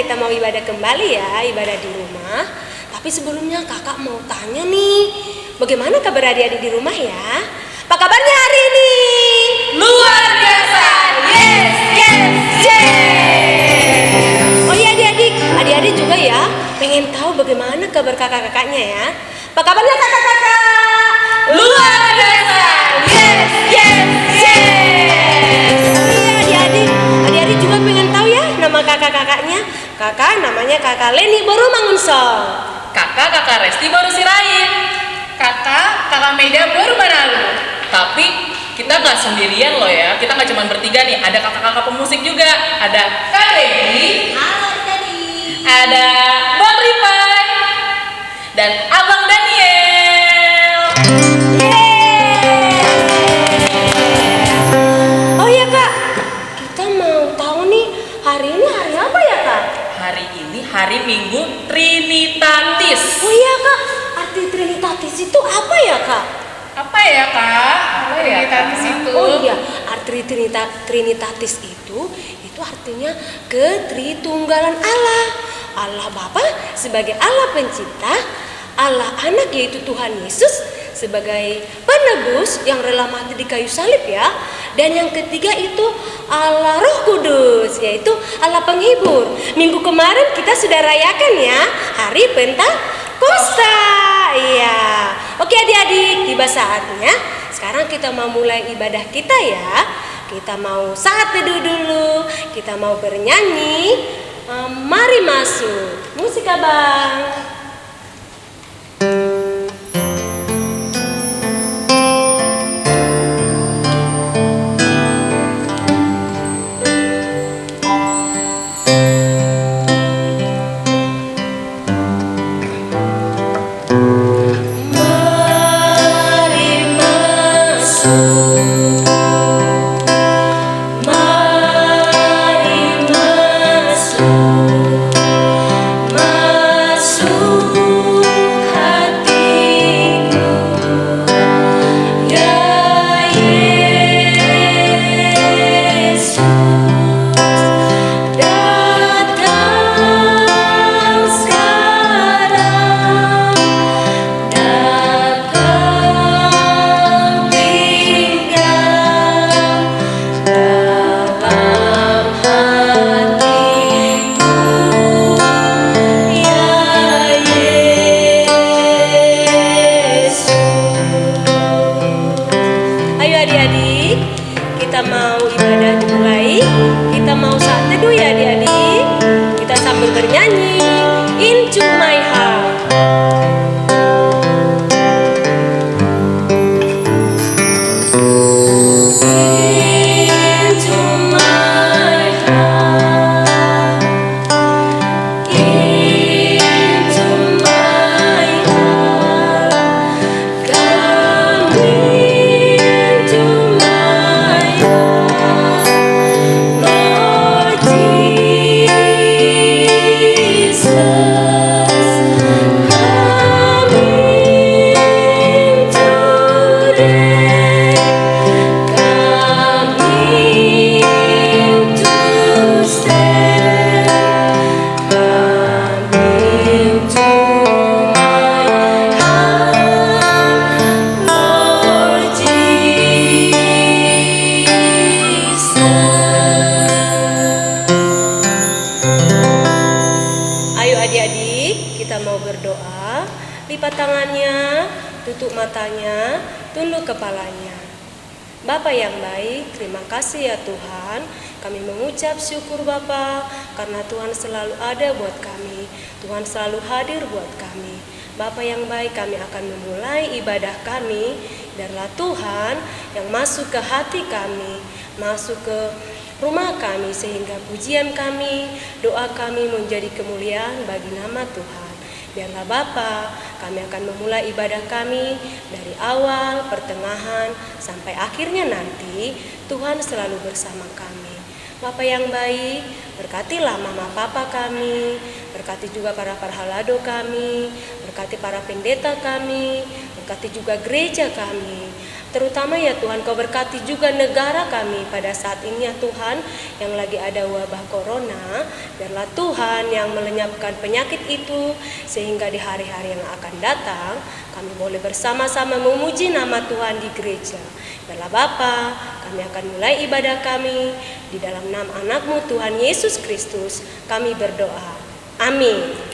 kita mau ibadah kembali ya, ibadah di rumah. Tapi sebelumnya kakak mau tanya nih, bagaimana kabar adik-adik di rumah ya? Apa kabarnya hari ini? Luar biasa. Yes, yes, yes. Oh iya adik-adik juga ya pengen tahu bagaimana kabar kakak-kakaknya ya. Apa kabarnya kakak-kakak? Luar biasa. Yes, yes, yes. Oh iya adik-adik juga pengen tahu ya nama kakak-kakaknya. Kakak namanya kakak Leni baru Mangunsong. Kakak Resti baru Sirain. Kakak Meda baru Manalu. Tapi kita nggak sendirian loh ya. Kita nggak cuma bertiga nih. Ada kakak-kakak pemusik juga. Ada Kak Devi. Halo tadi. Ada Bang Ripai. Dan Abang Daniel. Oh iya kak, kita mau tahu nih hari ini hari apa ya kak? Hari ini hari Minggu Trinitatis. Oh iya kak, arti Trinitatis itu apa ya kak? Apa ya kak? Apa ya Trinitatis itu? Oh iya, arti Trinitatis itu artinya ketritunggalan Allah. Allah Bapa sebagai Allah pencipta, Allah Anak yaitu Tuhan Yesus sebagai penebus yang rela mati di kayu salib ya. Dan yang ketiga itu Allah Roh Kudus yaitu Allah penghibur. Minggu kemarin kita sudah rayakan ya hari Pentakosta. Iya. Oke adik-adik, tiba saatnya sekarang kita mau mulai ibadah kita ya. Kita mau saat teduh dulu, kita mau bernyanyi. Mari masuk. Musik abang. Lipat tangannya, tutup matanya, tunduk kepalanya. Bapa yang baik, terima kasih ya Tuhan. Kami mengucap syukur Bapa karena Tuhan selalu ada buat kami. Tuhan selalu hadir buat kami. Bapa yang baik, kami akan memulai ibadah kami. Biarlah Tuhan yang masuk ke hati kami, masuk ke rumah kami, sehingga pujian kami, doa kami menjadi kemuliaan bagi nama Tuhan. Biarlah Bapa, kami akan memulai ibadah kami dari awal, pertengahan, sampai akhirnya nanti. Tuhan selalu bersama kami. Bapa yang baik, berkatilah mama papa kami, berkati juga para parhalado kami, berkati para pendeta kami, berkati juga gereja kami. Terutama ya Tuhan, Kau berkati juga negara kami pada saat ini ya Tuhan, yang lagi ada wabah corona. Biarlah Tuhan yang melenyapkan penyakit itu, sehingga di hari-hari yang akan datang kami boleh bersama-sama memuji nama Tuhan di gereja. Biarlah Bapa, kami akan mulai ibadah kami di dalam nama anak-Mu Tuhan Yesus Kristus. Kami berdoa. Amin.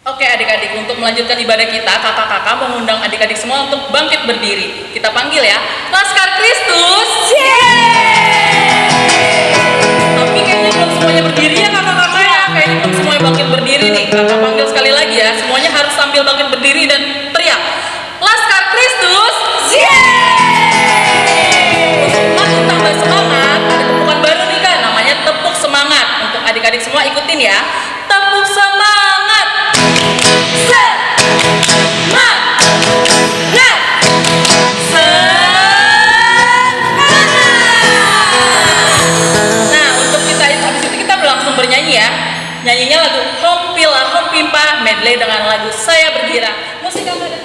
Oke adik-adik, untuk melanjutkan ibadah kita, kakak-kakak mengundang adik-adik semua untuk bangkit berdiri. Kita panggil ya, Laskar Kristus. Tapi kayaknya belum semuanya berdiri ya kakak-kakak ya. Kayaknya belum semuanya bangkit berdiri nih. Kakak panggil sekali lagi ya, semuanya harus sambil bangkit berdiri dan teriak, Laskar Kristus. Untuk makin tambah semangat, ada tepukan baru nih kan, namanya tepuk semangat. Untuk adik-adik semua ikutin ya, tepuk semangat. Bernyanyi ya, nyanyinya lagu Hompilah Hompimpa medley dengan lagu Saya Bergira. Musik apa ada?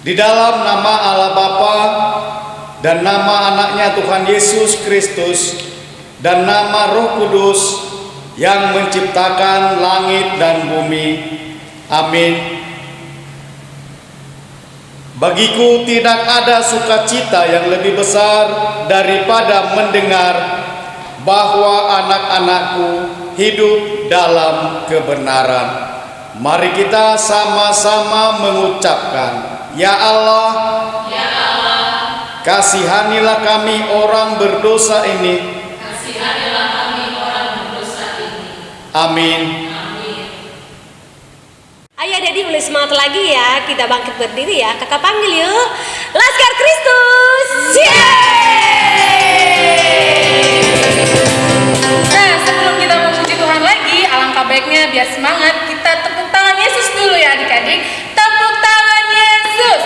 Di dalam nama Allah Bapa dan nama anaknya Tuhan Yesus Kristus dan nama Roh Kudus yang menciptakan langit dan bumi. Amin. Bagiku tidak ada sukacita yang lebih besar daripada mendengar bahwa anak-anakku hidup dalam kebenaran. Mari kita sama-sama mengucapkan, Ya Allah, Ya Allah, kasihanilah kami orang berdosa ini. kasihanilah kami orang berdosa ini. Amin. Amin. Ayo Dedi, mulai semangat lagi ya. Kita bangkit berdiri ya. Kakak panggil yuk, Laskar Kristus. Nah, sebelum kita memuji Tuhan lagi, alangkah baiknya biar semangat kita tepuk tangan Yesus dulu ya adik-adik. Tepuk tangan Yesus.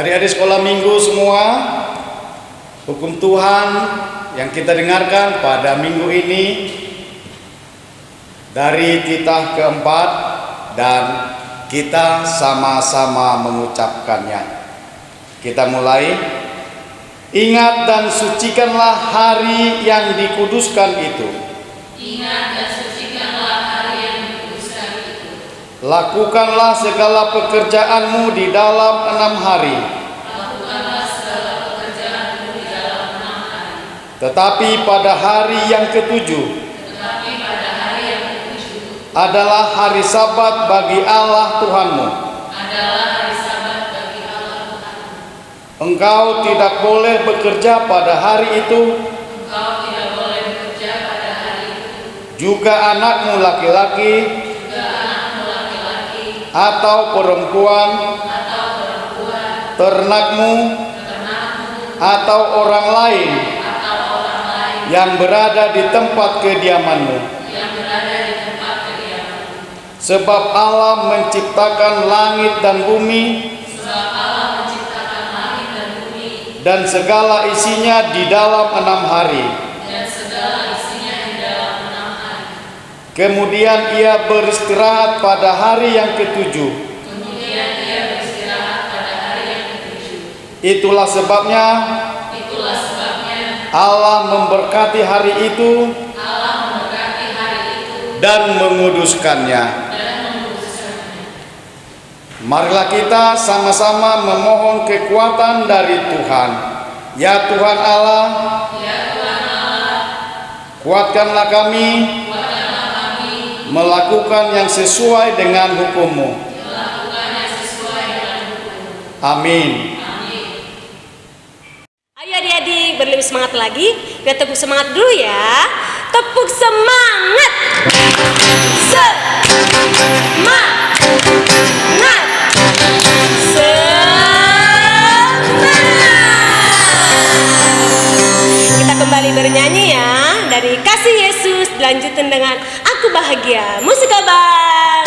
Adik-adik sekolah minggu semua, hukum Tuhan yang kita dengarkan pada minggu ini dari titah keempat, dan kita sama-sama mengucapkannya. Kita mulai. Ingat dan sucikanlah hari yang dikuduskan itu. Ingat dan sucikanlah hari yang dikuduskan itu. Lakukanlah segala pekerjaanmu di dalam 6 hari. Lakukanlah segala pekerjaanmu di dalam 6 hari. Tetapi pada hari yang ketujuh adalah hari Sabat bagi Allah Tuhanmu. Engkau tidak boleh bekerja pada hari itu. Juga anakmu laki-laki atau perempuan, ternakmu atau orang lain yang berada di tempat kediamanmu. Sebab Allah menciptakan langit dan bumi dan segala isinya di dalam 6 hari. Kemudian ia beristirahat pada hari yang ketujuh. Itulah sebabnya Allah memberkati hari itu dan menguduskannya. Marilah kita sama-sama memohon kekuatan dari Tuhan. Ya Tuhan Allah, kuatkanlah kami melakukan yang sesuai dengan hukum-Mu. Amin. Ayo adik-adik, berlebih semangat lagi. Kita tepuk semangat dulu ya. Tepuk semangat. Semangat. Kita kembali bernyanyi ya. Dari Kasih Yesus dilanjutin dengan Aku Bahagia. Musik abang.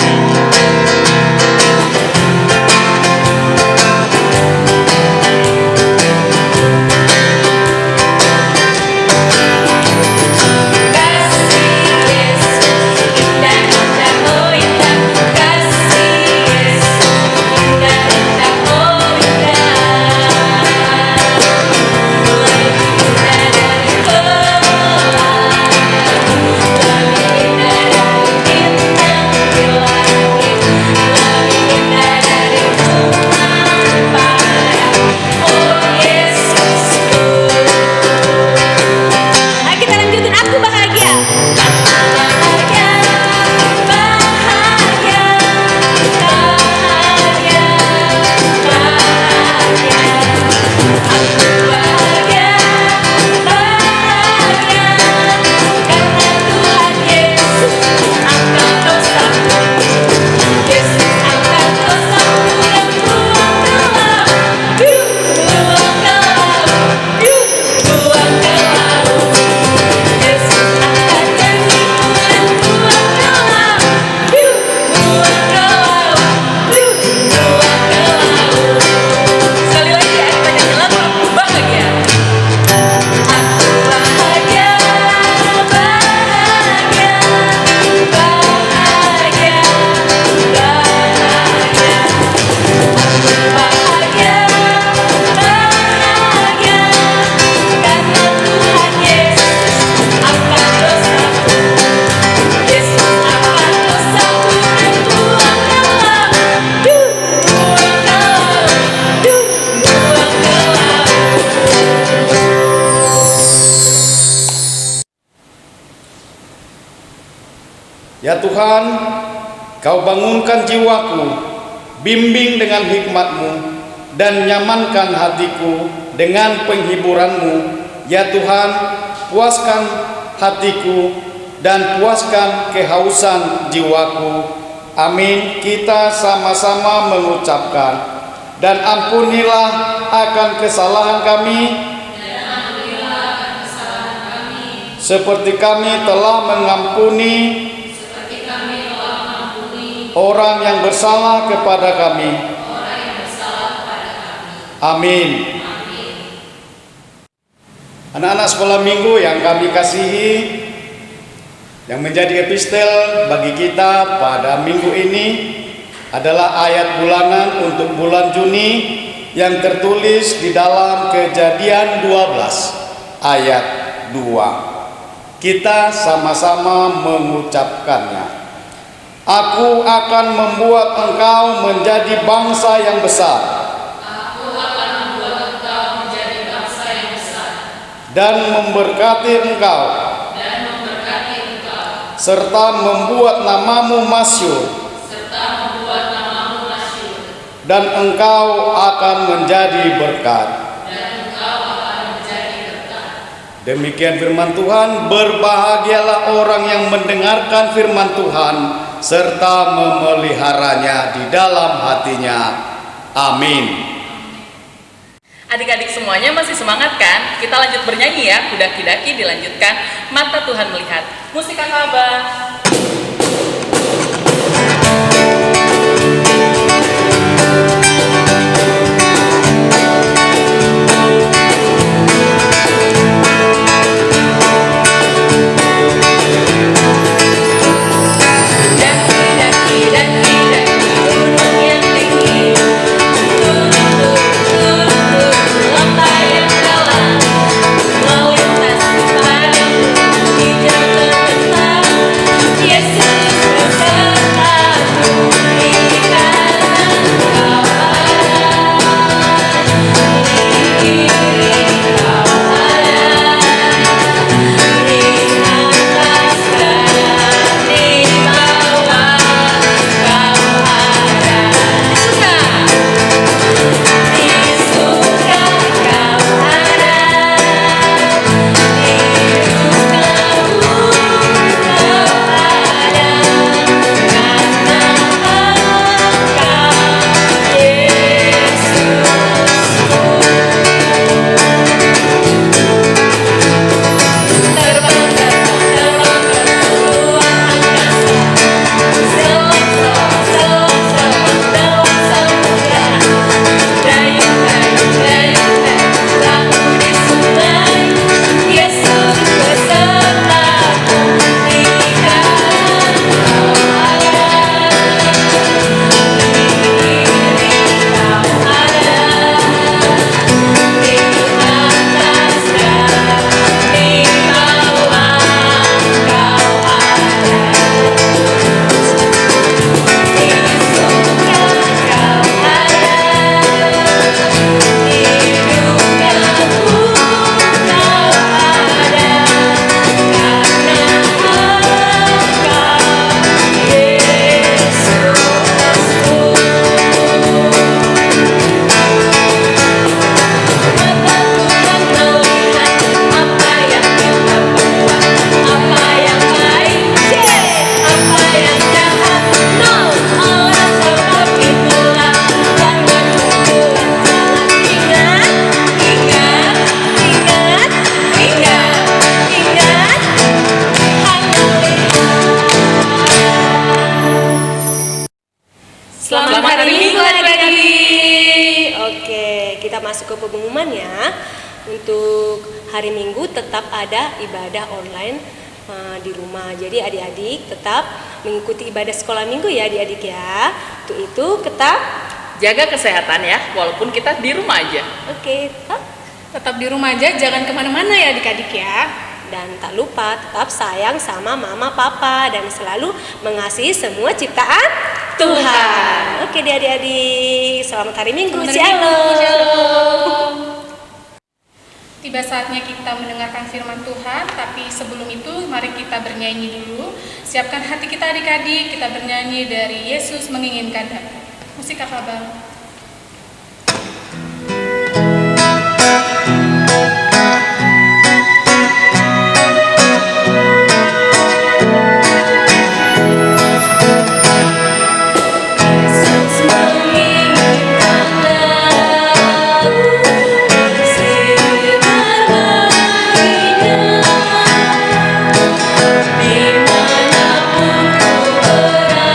Ya Tuhan, Kau bangunkan jiwaku, bimbing dengan hikmat-Mu, dan nyamankan hatiku dengan penghiburan-Mu. Ya Tuhan, puaskan hatiku dan puaskan kehausan jiwaku. Amin. Kita sama-sama mengucapkan. Dan ampunilah akan kesalahan kami, seperti kami telah mengampuni orang yang bersalah kepada kami. Amin. Anak-anak sekolah minggu yang kami kasihi, yang menjadi epistel bagi kita pada minggu ini adalah ayat bulanan untuk bulan Juni yang tertulis di dalam Kejadian 12 ayat 2. Kita sama-sama mengucapkannya. Aku akan membuat engkau menjadi bangsa yang besar. Dan memberkati engkau, serta membuat namamu masyhur, dan engkau akan menjadi berkat. Demikian firman Tuhan. Berbahagialah orang yang mendengarkan firman Tuhan serta memeliharanya di dalam hatinya. Amin. Adik-adik semuanya masih semangat kan? Kita lanjut bernyanyi ya. Kudaki-daki dilanjutkan. Mata Tuhan melihat. Musik Kakak Abang. Selamat hari Minggu adik-adik. Oke, kita masuk ke pengumuman ya. Untuk hari Minggu tetap ada ibadah online di rumah. Jadi adik-adik tetap mengikuti ibadah sekolah minggu ya adik-adik ya. Untuk itu tetap Jaga kesehatan ya, walaupun kita di rumah aja. oke. Tetap di rumah aja, jangan kemana-mana ya adik-adik ya. Dan tak lupa tetap sayang sama mama papa dan selalu mengasihi semua ciptaan Tuhan. Oke deh adik-adik, selamat hari Minggu. Selamat hari Minggu, Shalom. shalom. Tiba saatnya kita mendengarkan firman Tuhan, tapi sebelum itu mari kita bernyanyi dulu. Siapkan hati kita adik-adik, kita bernyanyi dari Yesus Menginginkan Damai. Musik Kakak Bang. Dimanapun ku berada,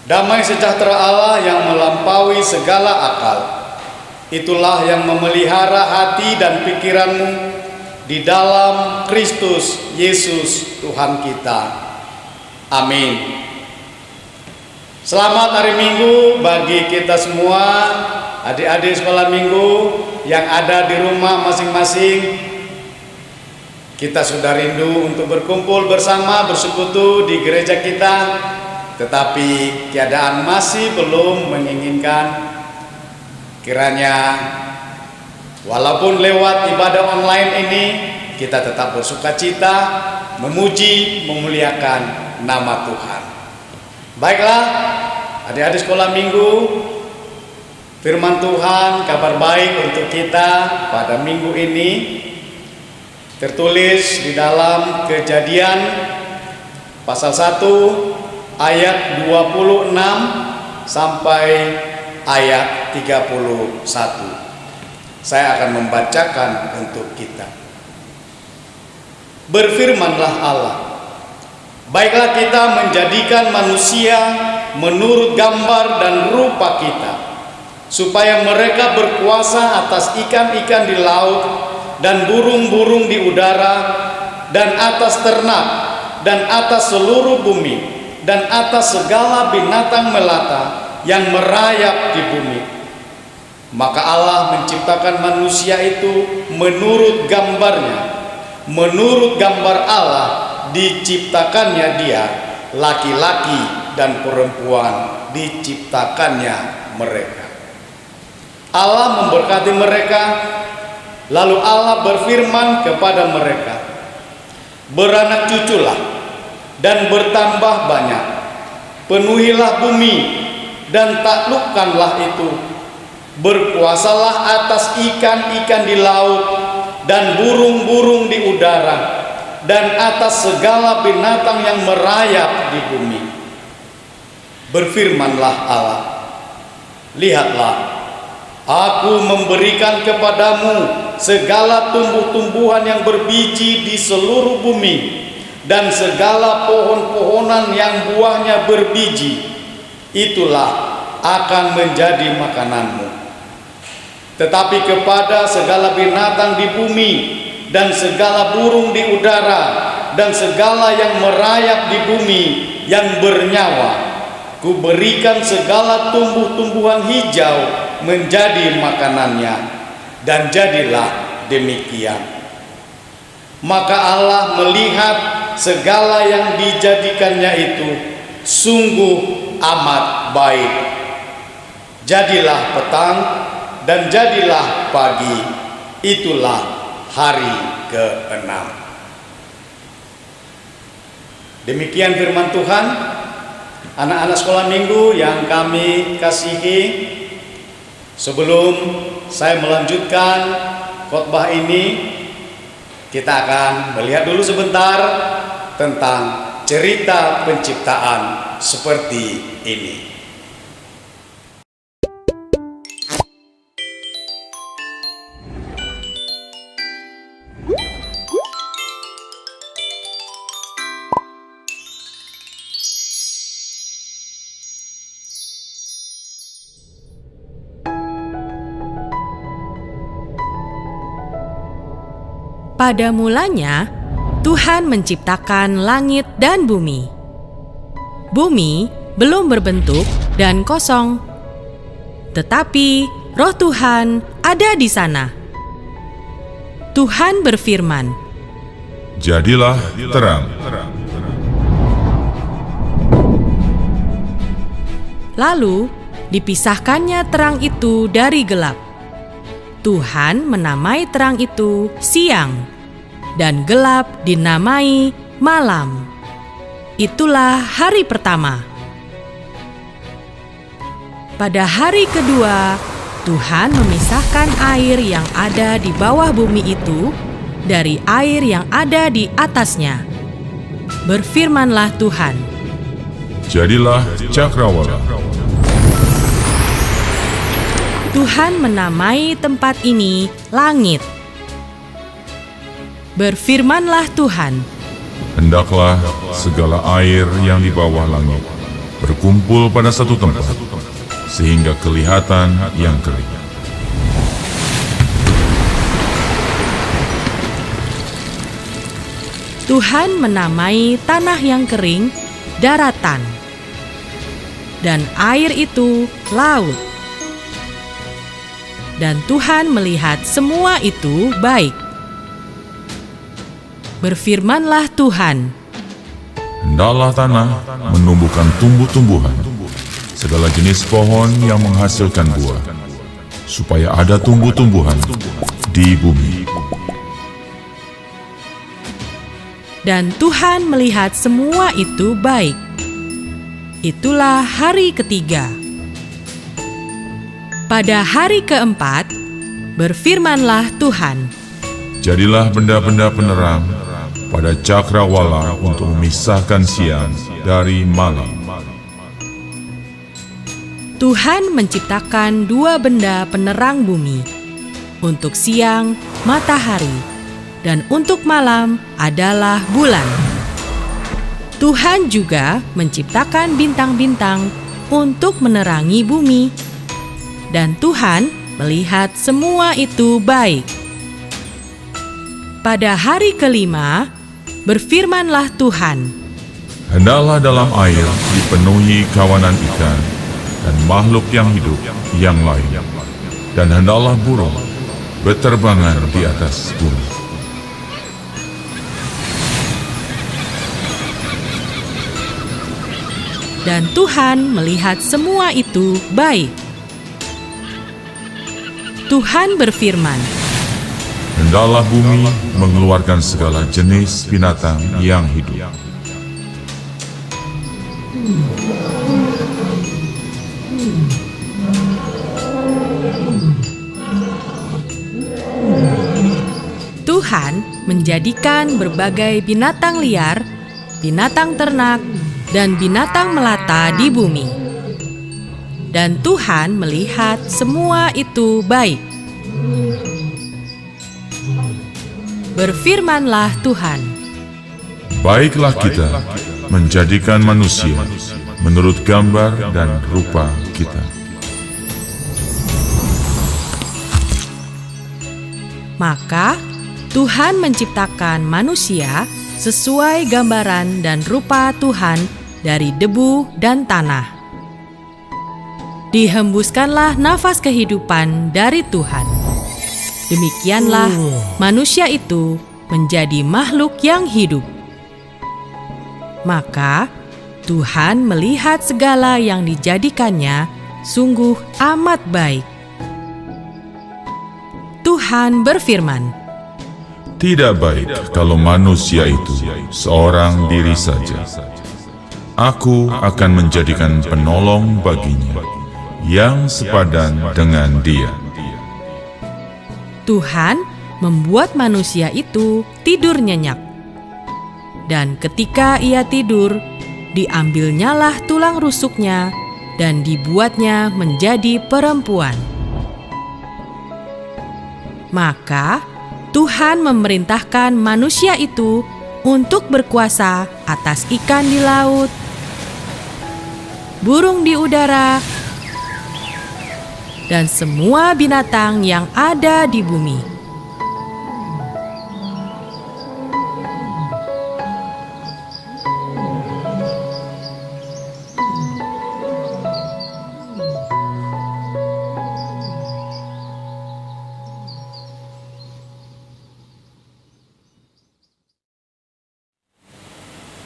Damai sejahtera Allah yang melampaui segala akal, itulah yang memelihara hati dan pikiranmu di dalam Kristus Yesus Tuhan kita. Amin. Selamat hari Minggu bagi kita semua, adik-adik sekolah minggu yang ada di rumah masing-masing. Kita sudah rindu untuk berkumpul bersama, bersekutu di gereja kita, tetapi keadaan masih belum menginginkan. Kiranya walaupun lewat ibadah online ini, kita tetap bersukacita, memuji, memuliakan nama Tuhan. Baiklah, adik-adik sekolah minggu, firman Tuhan, kabar baik untuk kita pada minggu ini tertulis di dalam Kejadian pasal 1 ayat 26 sampai ayat 31. Saya akan membacakan untuk kita. Berfirmanlah Allah, baiklah kita menjadikan manusia menurut gambar dan rupa kita, supaya mereka berkuasa atas ikan-ikan di laut dan burung-burung di udara, dan atas ternak, dan atas seluruh bumi, dan atas segala binatang melata yang merayap di bumi. Maka Allah menciptakan manusia itu menurut gambarnya. Menurut gambar Allah diciptakannya dia, laki-laki dan perempuan diciptakannya mereka. Allah memberkati mereka. Lalu Allah berfirman kepada mereka, beranak cuculah dan bertambah banyak, penuhilah bumi dan taklukkanlah itu, berkuasalah atas ikan-ikan di laut dan burung-burung di udara, dan atas segala binatang yang merayap di bumi. Berfirmanlah Allah, lihatlah, Aku memberikan kepadamu segala tumbuh-tumbuhan yang berbiji di seluruh bumi, dan segala pohon-pohonan yang buahnya berbiji, itulah akan menjadi makananmu. Tetapi kepada segala binatang di bumi, dan segala burung di udara, dan segala yang merayap di bumi yang bernyawa, Kuberikan segala tumbuh-tumbuhan hijau menjadi makanannya, dan jadilah demikian. Maka Allah melihat segala yang dijadikannya itu sungguh amat baik. Jadilah petang dan jadilah pagi, itulah hari ke-6. Demikian firman Tuhan. Anak-anak sekolah minggu yang kami kasihi, sebelum saya melanjutkan khotbah ini, kita akan melihat dulu sebentar tentang cerita penciptaan seperti ini. Pada mulanya, Tuhan menciptakan langit dan bumi. Bumi belum berbentuk dan kosong, tetapi Roh Tuhan ada di sana. Tuhan berfirman, "Jadilah terang." Lalu dipisahkannya terang itu dari gelap. Tuhan menamai terang itu siang, dan gelap dinamai malam. Itulah hari pertama. Pada hari kedua, Tuhan memisahkan air yang ada di bawah bumi itu dari air yang ada di atasnya. Berfirmanlah Tuhan, "Jadilah cakrawala." Tuhan menamai tempat ini langit. Berfirmanlah Tuhan, "Hendaklah segala air yang di bawah langit berkumpul pada satu tempat, sehingga kelihatan yang kering. Tuhan menamai tanah yang kering daratan, dan air itu laut. Dan Tuhan melihat semua itu baik. Berfirmanlah Tuhan, Hendaklah tanah menumbuhkan tumbuh-tumbuhan, segala jenis pohon yang menghasilkan buah, supaya ada tumbuh-tumbuhan di bumi. dan Tuhan melihat semua itu baik. Itulah hari ketiga. Pada hari keempat, berfirmanlah Tuhan, Jadilah benda-benda penerang pada cakrawala untuk memisahkan siang dari malam. Tuhan menciptakan dua benda penerang bumi, untuk siang matahari, dan untuk malam adalah bulan. Tuhan juga menciptakan bintang-bintang untuk menerangi bumi, dan Tuhan melihat semua itu baik. Pada hari kelima, berfirmanlah Tuhan, Hendaklah dalam air dipenuhi kawanan ikan dan makhluk yang hidup yang lain, dan hendaklah burung berterbangan di atas bumi. dan Tuhan melihat semua itu baik. Tuhan berfirman, Hendaklah bumi mengeluarkan segala jenis binatang yang hidup. Tuhan menjadikan berbagai binatang liar, binatang ternak, dan binatang melata di bumi. Dan Tuhan melihat semua itu baik. Berfirmanlah Tuhan, Baiklah kita menjadikan manusia menurut gambar dan rupa kita. Maka Tuhan menciptakan manusia sesuai gambaran dan rupa Tuhan dari debu dan tanah. Dihembuskanlah nafas kehidupan dari Tuhan. Demikianlah manusia itu menjadi makhluk yang hidup. Maka Tuhan melihat segala yang dijadikannya sungguh amat baik. Tuhan berfirman, Tidak baik kalau manusia itu seorang diri saja. Aku akan menjadikan penolong baginya yang sepadan dengan dia. Tuhan membuat manusia itu tidur nyenyak. Dan ketika ia tidur, diambilnyalah tulang rusuknya dan dibuatnya menjadi perempuan. Maka Tuhan memerintahkan manusia itu untuk berkuasa atas ikan di laut, burung di udara, dan semua binatang yang ada di bumi.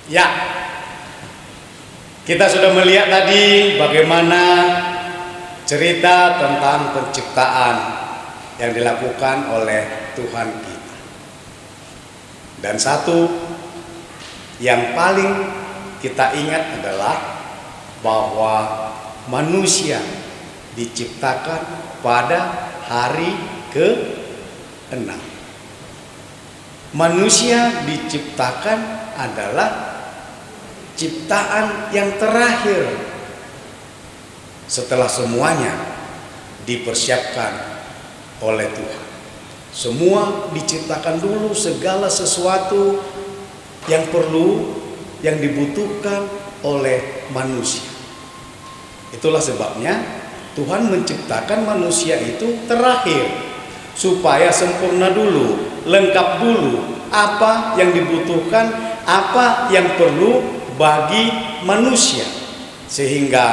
Ya, kita sudah melihat tadi bagaimana cerita tentang penciptaan yang dilakukan oleh Tuhan kita. Dan satu yang paling kita ingat adalah bahwa manusia diciptakan pada hari ke-6. Manusia diciptakan adalah ciptaan yang terakhir setelah semuanya dipersiapkan oleh Tuhan. Semua diciptakan dulu, segala sesuatu yang perlu, yang dibutuhkan oleh manusia. Itulah sebabnya Tuhan menciptakan manusia itu terakhir, supaya sempurna dulu, lengkap dulu apa yang dibutuhkan, apa yang perlu bagi manusia, sehingga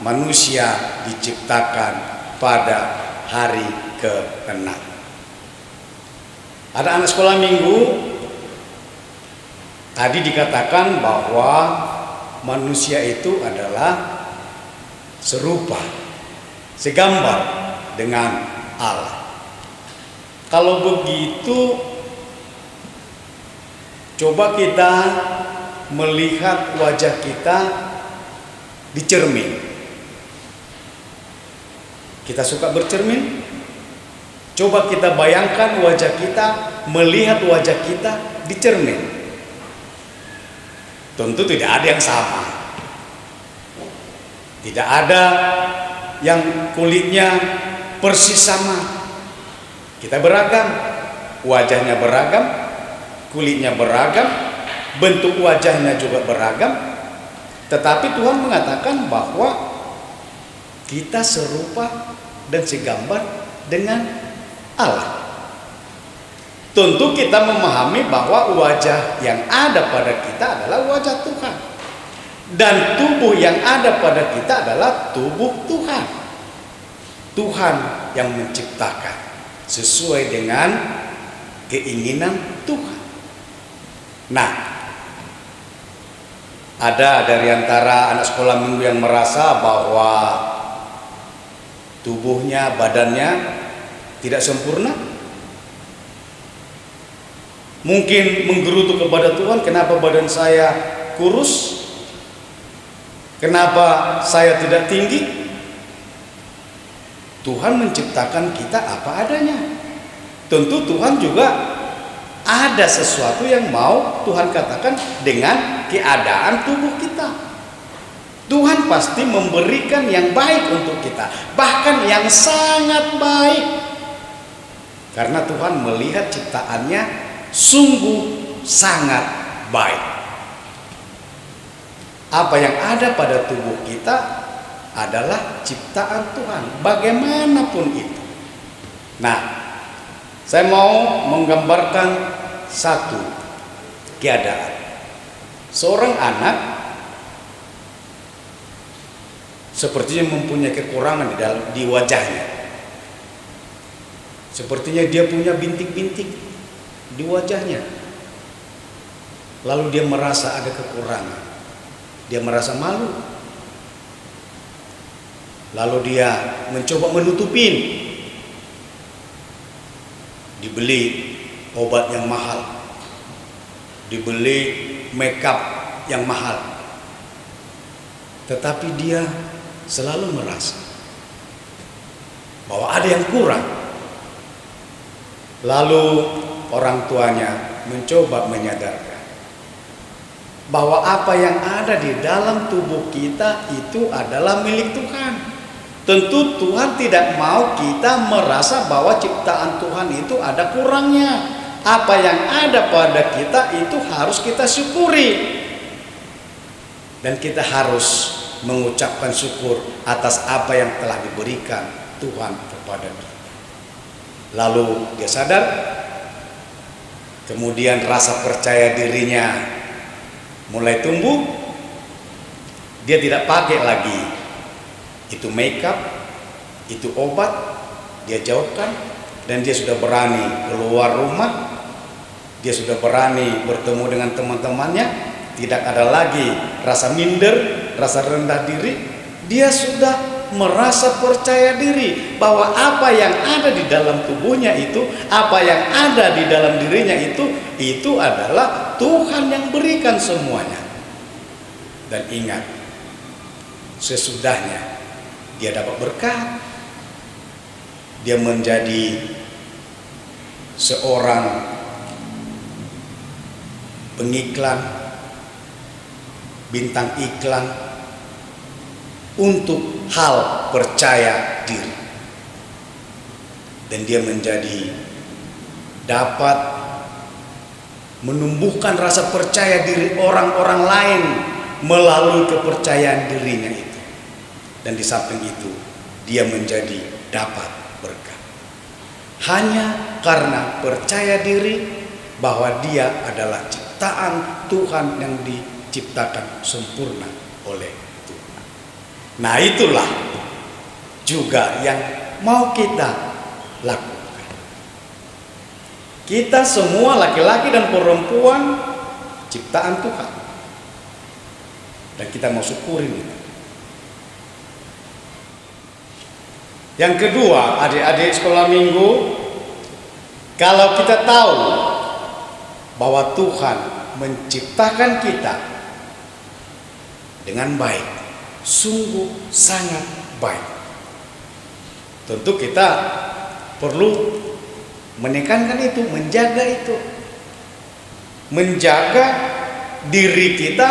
manusia diciptakan pada hari ke-6. Ada anak sekolah minggu, tadi dikatakan bahwa manusia itu adalah serupa, segambar dengan Allah. Kalau begitu, coba kita melihat wajah kita di cermin. Kita suka bercermin? Coba kita bayangkan wajah kita, melihat wajah kita di cermin. Tentu tidak ada yang sama. Tidak ada yang kulitnya persis sama. Kita beragam, wajahnya beragam, kulitnya beragam, bentuk wajahnya juga beragam. Tetapi Tuhan mengatakan bahwa kita serupa dan segambar dengan Allah. Tentu kita memahami bahwa wajah yang ada pada kita adalah wajah Tuhan, dan tubuh yang ada pada kita adalah tubuh Tuhan. Tuhan yang menciptakan sesuai dengan keinginan Tuhan. Nah, ada dari antara anak sekolah minggu yang merasa bahwa tubuhnya, badannya tidak sempurna. Mungkin menggerutu kepada Tuhan, kenapa badan saya kurus? Kenapa saya tidak tinggi? Tuhan menciptakan kita apa adanya. Tentu Tuhan juga ada sesuatu yang mau Tuhan katakan dengan keadaan tubuh kita. Tuhan pasti memberikan yang baik untuk kita, bahkan yang sangat baik. Karena Tuhan melihat ciptaannya sungguh sangat baik. Apa yang ada pada tubuh kita adalah ciptaan Tuhan, bagaimanapun itu. Nah, saya mau menggambarkan satu keadaan. Seorang anak sepertinya mempunyai kekurangan di wajahnya. Sepertinya dia punya bintik-bintik di wajahnya. Lalu dia merasa ada kekurangan. Dia merasa malu. Lalu dia mencoba menutupin. Dibeli obat yang mahal, dibeli makeup yang mahal. Tetapi dia selalu merasa bahwa ada yang kurang. Lalu orang tuanya mencoba menyadarkan bahwa apa yang ada di dalam tubuh kita itu adalah milik Tuhan. Tentu Tuhan tidak mau kita merasa bahwa ciptaan Tuhan itu ada kurangnya. Apa yang ada pada kita itu harus kita syukuri. Dan kita harus mengucapkan syukur atas apa yang telah diberikan Tuhan kepada kita. Lalu dia sadar, kemudian rasa percaya dirinya mulai tumbuh. Dia tidak pakai lagi itu makeup, itu obat, dia jauhkan, dan dia sudah berani keluar rumah. Dia sudah berani bertemu dengan teman-temannya. Tidak ada lagi rasa minder, rasa rendah diri. Dia sudah merasa percaya diri bahwa apa yang ada di dalam tubuhnya itu, apa yang ada di dalam dirinya itu adalah Tuhan yang berikan semuanya. Dan ingat, sesudahnya dia dapat berkat, dia menjadi seorang pengiklan, bintang iklan untuk hal percaya diri. Dan dia menjadi dapat menumbuhkan rasa percaya diri orang-orang lain melalui kepercayaan dirinya itu. Dan di samping itu, dia menjadi dapat berkat. Hanya karena percaya diri bahwa dia adalah ciptaan Tuhan yang diciptakan sempurna oleh Tuhan. Nah, itulah juga yang mau kita lakukan. Kita semua laki-laki dan perempuan ciptaan Tuhan. Dan kita mau syukurin itu. Yang kedua, adik-adik sekolah minggu, kalau kita tahu bahwa Tuhan menciptakan kita dengan baik, sungguh sangat baik, tentu kita perlu menekankan itu, menjaga diri kita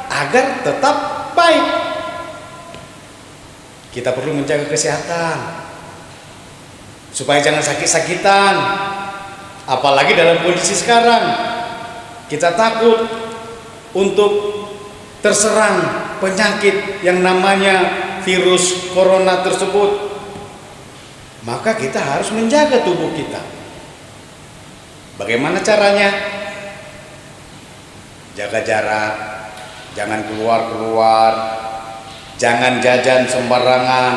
agar tetap baik. Kita perlu menjaga kesehatan supaya jangan sakit-sakitan. Apalagi dalam kondisi sekarang, kita takut untuk terserang penyakit yang namanya virus corona tersebut. Maka kita harus menjaga tubuh kita. Bagaimana caranya? Jaga jarak, jangan keluar-keluar, jangan jajan sembarangan.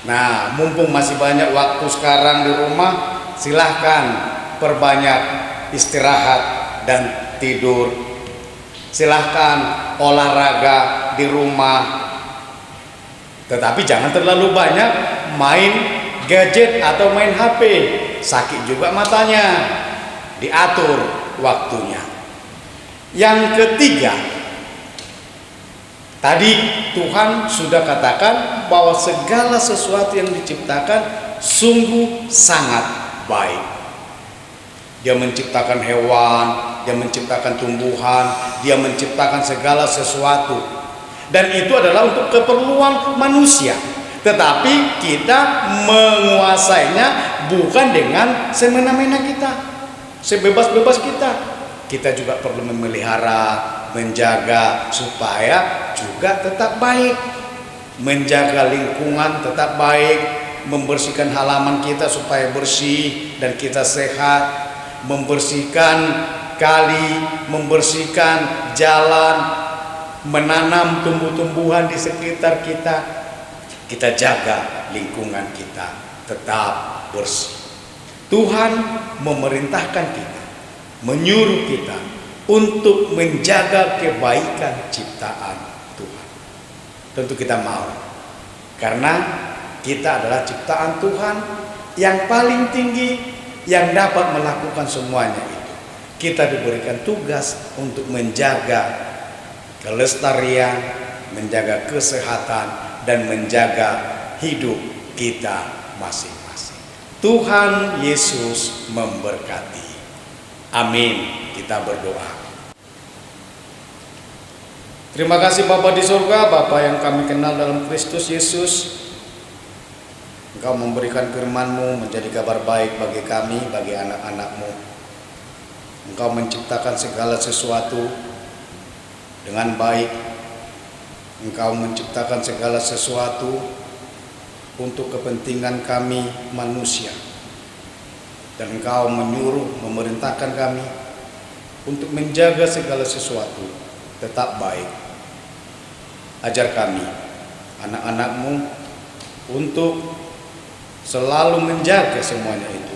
Nah, mumpung masih banyak waktu sekarang di rumah, silahkan perbanyak istirahat dan tidur. Silahkan olahraga di rumah. Tetapi jangan terlalu banyak main gadget atau main HP. Sakit juga matanya. Diatur waktunya. Yang ketiga, tadi Tuhan sudah katakan bahwa segala sesuatu yang diciptakan sungguh sangat baik. Dia menciptakan hewan, dia menciptakan tumbuhan, dia menciptakan segala sesuatu. Dan itu adalah untuk keperluan manusia. Tetapi kita menguasainya bukan dengan semena-mena kita, sebebas-bebas kita. Kita juga perlu memelihara, menjaga supaya juga tetap baik, menjaga lingkungan tetap baik, membersihkan halaman kita supaya bersih dan kita sehat, membersihkan kali, membersihkan jalan, menanam tumbuh-tumbuhan di sekitar kita. Kita jaga lingkungan kita tetap bersih. Tuhan memerintahkan kita, menyuruh kita untuk menjaga kebaikan ciptaan Tuhan. Tentu kita mau, karena kita adalah ciptaan Tuhan yang paling tinggi yang dapat melakukan semuanya itu. Kita diberikan tugas untuk menjaga kelestarian, menjaga kesehatan, dan menjaga hidup kita masing-masing. Tuhan Yesus memberkati. Amin. Kita berdoa. Terima kasih Bapa di surga, Bapa yang kami kenal dalam Kristus Yesus. Engkau memberikan firman-Mu menjadi kabar baik bagi kami, bagi anak-anak-Mu. Engkau menciptakan segala sesuatu dengan baik. Engkau menciptakan segala sesuatu untuk kepentingan kami manusia. Dan Engkau menyuruh, memerintahkan kami untuk menjaga segala sesuatu tetap baik. Ajar kami, anak-anak-Mu, untuk selalu menjaga semuanya itu.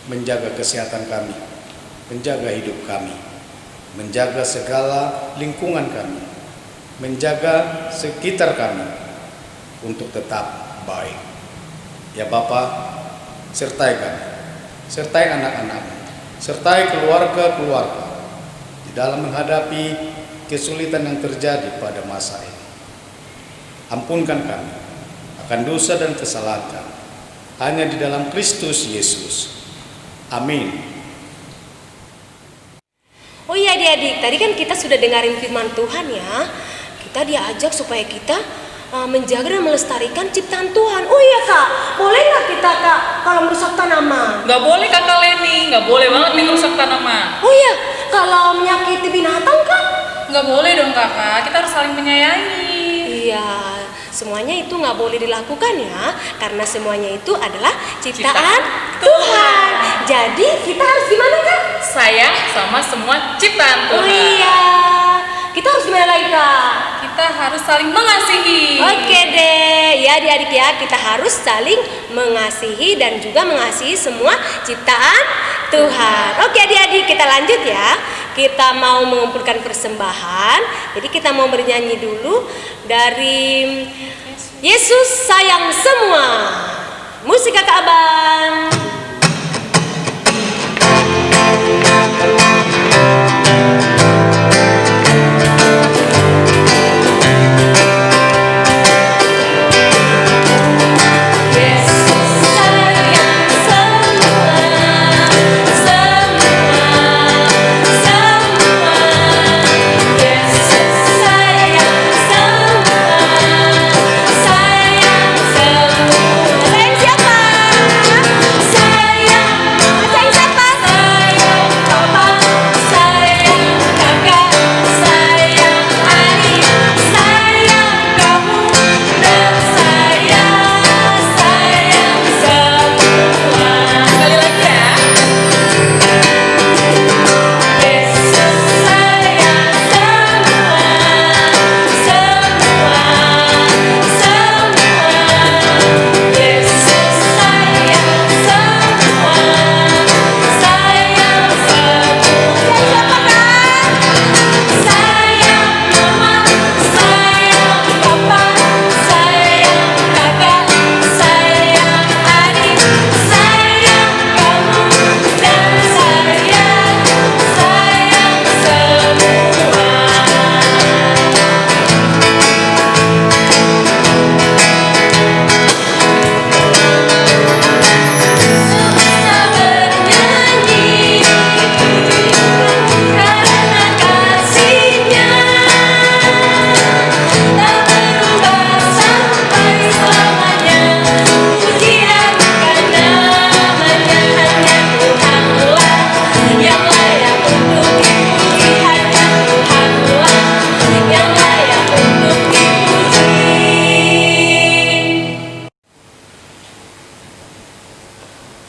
Menjaga kesehatan kami, menjaga hidup kami, menjaga segala lingkungan kami, menjaga sekitar kami untuk tetap baik. Ya Bapa, sertai kami, sertai anak-anak-Mu, sertai keluarga-keluarga di dalam menghadapi kesulitan yang terjadi pada masa ini. Ampunkan kami akan dosa dan kesalahan kami hanya di dalam Kristus Yesus. Amin. Oh iya adik-adik, tadi kan kita sudah dengarin firman Tuhan ya. Kita diajak supaya kita menjaga dan melestarikan ciptaan Tuhan. Oh iya Kak, boleh nggak kita Kak kalau merusak tanaman? Nggak boleh Kakak Leni, nggak boleh banget nih merusak tanaman. Oh iya, kalau menyakiti binatang Kak? Nggak boleh dong kakak, kita harus saling menyayangi. Iya, semuanya itu nggak boleh dilakukan ya, karena semuanya itu adalah ciptaan Tuhan. Jadi kita harus gimana Kak? Sayang sama semua ciptaan Oh Tuhan. iya, kita harus gimana lagi Kak? Kita harus saling mengasihi. Oke deh, ya adik-adik ya, kita harus saling mengasihi dan juga mengasihi semua ciptaan Tuhan. Oke adik-adik, kita lanjut ya. Kita mau mengumpulkan persembahan, jadi kita mau bernyanyi dulu dari Yesus Sayang Semua. Musik Kakak Abang.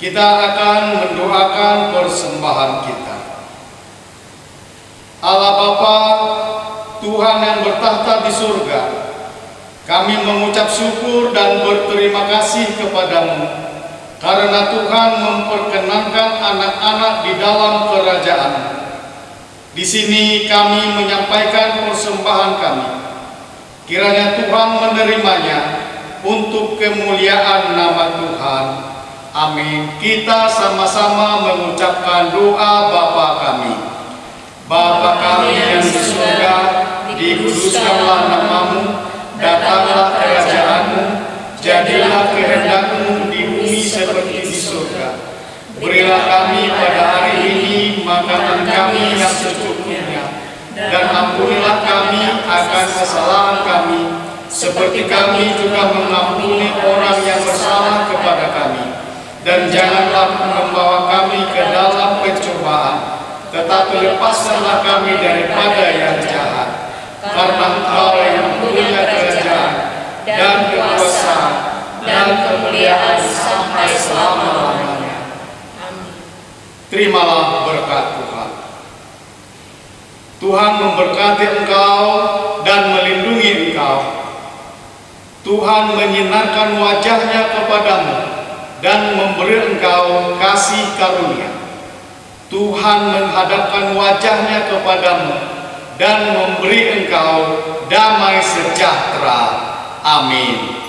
Kita akan mendoakan persembahan kita. Allah Bapa, Tuhan yang bertahta di surga, kami mengucap syukur dan berterima kasih kepadamu karena Tuhan memperkenankan anak-anak di dalam kerajaan. Di sini kami menyampaikan persembahan kami. Kiranya Tuhan menerimanya untuk kemuliaan nama Tuhan. Amin. Kita sama-sama mengucapkan doa Bapa kami. Bapa kami yang di surga, dikuduskanlah namamu, datanglah kerajaanmu, jadilah kehendakmu di bumi seperti di surga. Berilah kami pada hari ini makanan kami yang secukupnya, dan ampunilah kami akan kesalahan kami, seperti kami juga mengampuni orang yang bersalah kepada kami. Dan janganlah membawa kami ke dalam pencobaan, tetapi lepaskanlah kami daripada yang jahat. Karena Engkau yang punya kerajaan dan kekuasaan dan kemuliaan sampai selama-lamanya. Amin. Terimalah berkat Tuhan. Tuhan memberkati engkau dan melindungi engkau. Tuhan menyinarkan wajahnya kepadamu dan memberi engkau kasih karunia. Tuhan menghadapkan wajahnya kepadamu dan memberi engkau damai sejahtera. Amin.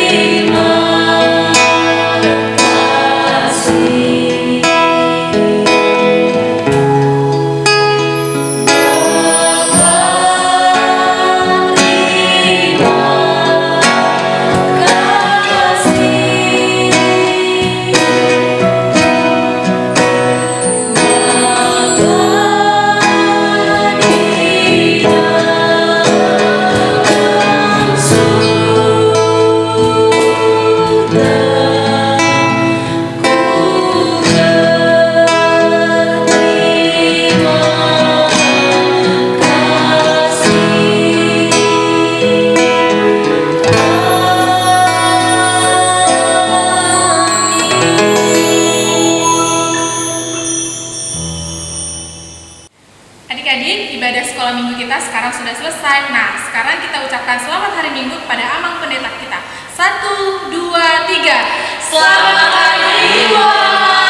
Terima ibadah sekolah minggu kita sekarang sudah selesai. Nah, sekarang kita ucapkan selamat hari Minggu kepada Amang Pendeta kita. 1, 2, 3. Selamat hari Minggu.